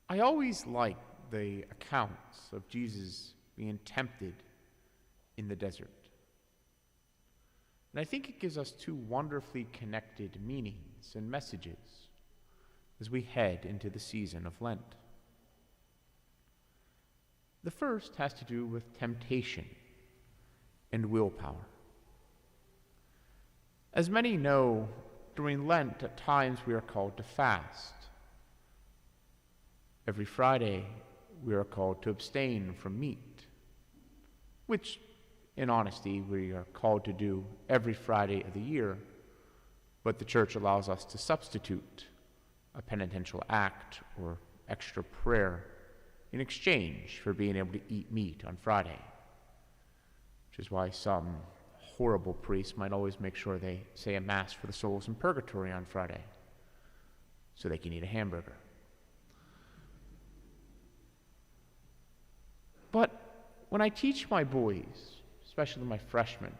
I always like the accounts of Jesus being tempted in the desert. And I think it gives us two wonderfully connected meanings and messages as we head into the season of Lent. The first has to do with temptation and willpower. As many know, during Lent, at times we are called to fast. Every Friday, we are called to abstain from meat, which, in honesty, we are called to do every Friday of the year, but the Church allows us to substitute a penitential act or extra prayer in exchange for being able to eat meat on Friday, which is why some horrible priests might always make sure they say a Mass for the souls in purgatory on Friday so they can eat a hamburger. But when I teach my boys, especially my freshmen,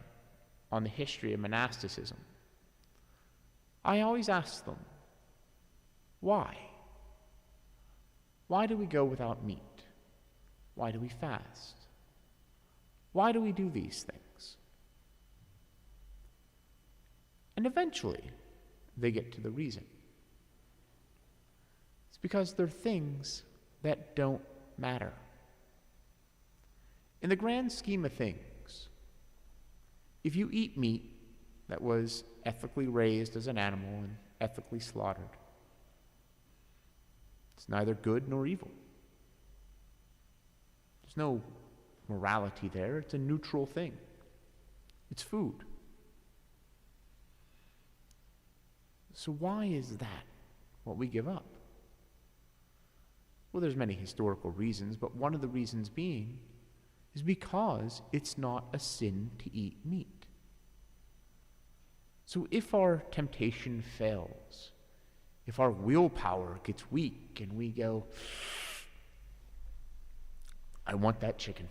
on the history of monasticism, I always ask them, why? Why do we go without meat? Why do we fast? Why do we do these things? And eventually, they get to the reason. It's because they're things that don't matter. In the grand scheme of things, if you eat meat that was ethically raised as an animal and ethically slaughtered, it's neither good nor evil. There's no morality there. It's a neutral thing. It's food. So why is that what we give up? Well, there's many historical reasons, but one of the reasons being is because it's not a sin to eat meat. So if our temptation fails, if our willpower gets weak and we go, I want that chicken,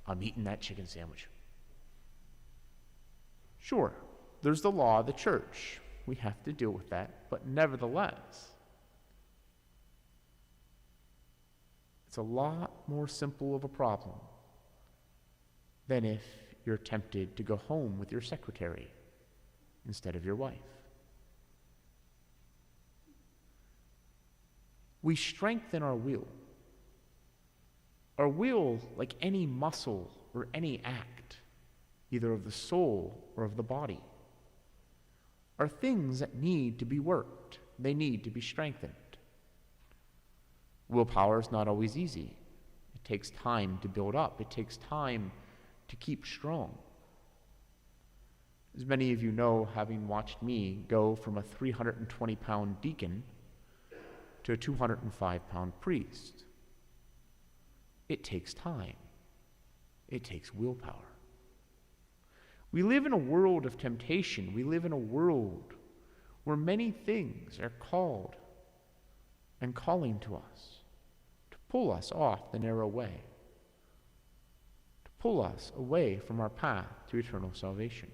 I'm eating that chicken sandwich. Sure, there's the law of the church. We have to deal with that, but nevertheless, it's a lot more simple of a problem than if you're tempted to go home with your secretary instead of your wife. We strengthen our will. Our will, like any muscle or any act, either of the soul or of the body, are things that need to be worked. They need to be strengthened. Willpower is not always easy. It takes time to build up. It takes time to keep strong. As many of you know, having watched me go from a 320-pound deacon to a 205-pound priest, it takes time. It takes willpower. We live in a world of temptation. We live in a world where many things are called and calling to us to pull us off the narrow way, to pull us away from our path to eternal salvation.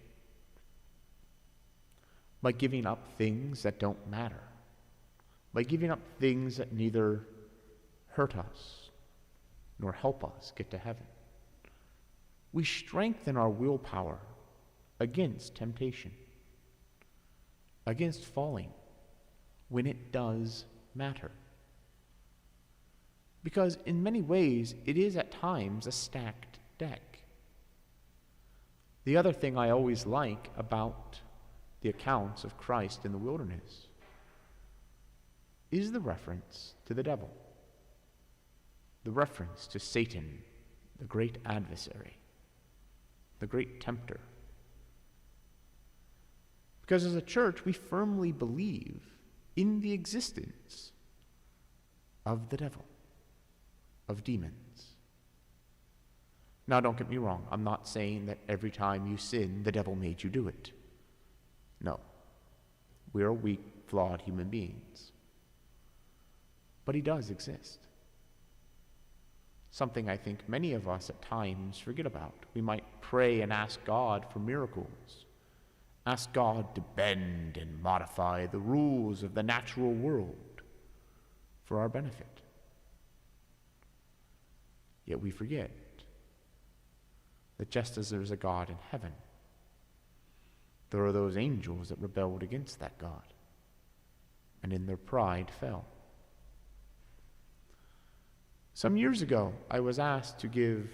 By giving up things that don't matter, by giving up things that neither hurt us nor help us get to heaven, we strengthen our willpower against temptation, against falling when it does matter. Because in many ways, it is at times a stacked deck. The other thing I always like about the accounts of Christ in the wilderness is the reference to the devil, the reference to Satan, the great adversary, the great tempter. Because as a church, we firmly believe in the existence of the devil, of demons. Now, don't get me wrong. I'm not saying that every time you sin, the devil made you do it. No. We are weak, flawed human beings. But he does exist. Something I think many of us at times forget about. We might pray and ask God for miracles. Ask God to bend and modify the rules of the natural world for our benefit. Yet we forget that just as there's a God in heaven, there are those angels that rebelled against that God, and in their pride fell. Some years ago, I was asked to give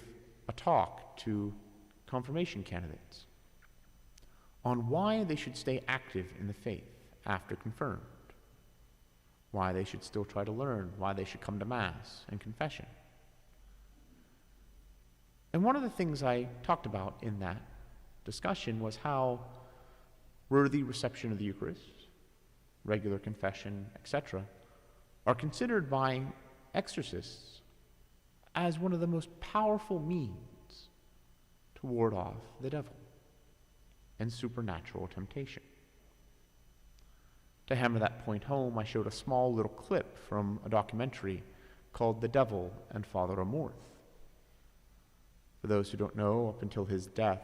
a talk to confirmation candidates on why they should stay active in the faith after confirmed, why they should still try to learn, why they should come to Mass and confession. And one of the things I talked about in that discussion was how worthy reception of the Eucharist, regular confession, etc., are considered by exorcists as one of the most powerful means to ward off the devil and supernatural temptation. To hammer that point home, I showed a small little clip from a documentary called The Devil and Father Amorth. For those who don't know, up until his death,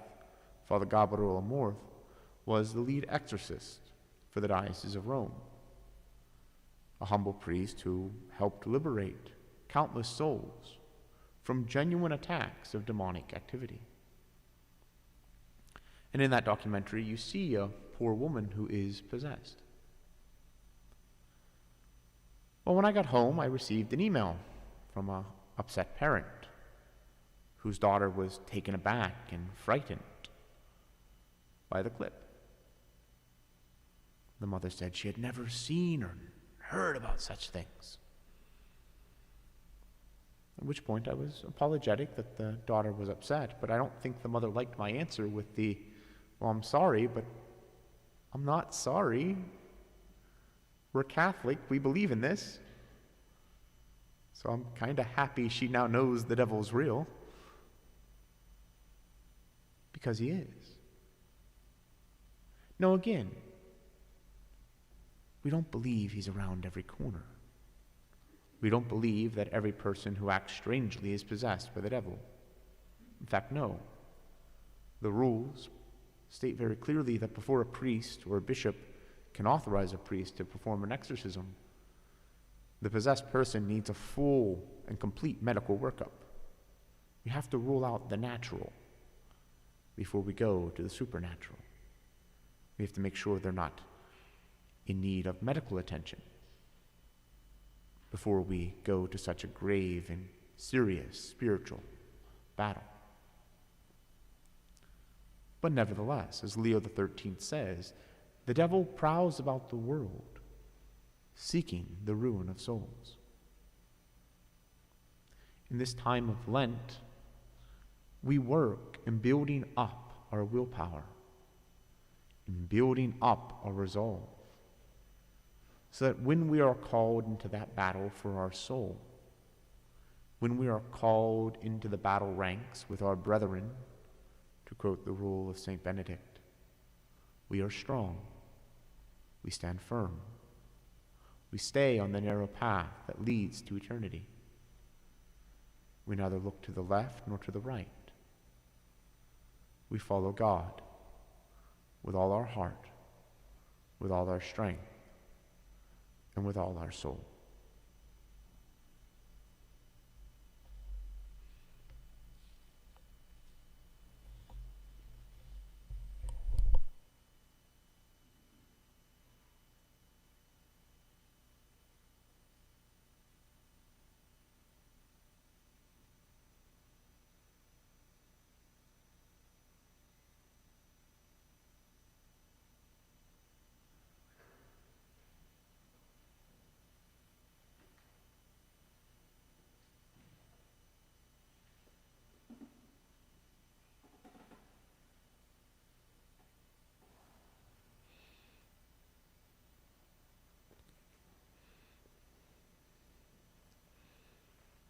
Father Gabriel Amorth was the lead exorcist for the Diocese of Rome, a humble priest who helped liberate countless souls from genuine attacks of demonic activity. And in that documentary, you see a poor woman who is possessed. Well, when I got home, I received an email from an upset parent whose daughter was taken aback and frightened by the clip. The mother said she had never seen or heard about such things. At which point I was apologetic that the daughter was upset, but I don't think the mother liked my answer with the, well, I'm sorry, but I'm not sorry. We're Catholic, we believe in this. So I'm kind of happy she now knows the devil's real. Because he is. No, again, we don't believe he's around every corner. We don't believe that every person who acts strangely is possessed by the devil. In fact, no. The rules state very clearly that before a priest or a bishop can authorize a priest to perform an exorcism, the possessed person needs a full and complete medical workup. We have to rule out the natural before we go to the supernatural. We have to make sure they're not in need of medical attention before we go to such a grave and serious spiritual battle. But nevertheless, as Leo XIII says, the devil prowls about the world, seeking the ruin of souls. In this time of Lent, we work in building up our willpower, in building up our resolve, so that when we are called into that battle for our soul, when we are called into the battle ranks with our brethren, to quote the rule of St. Benedict, we are strong, we stand firm, we stay on the narrow path that leads to eternity. We neither look to the left nor to the right. We follow God with all our heart, with all our strength, and with all our soul.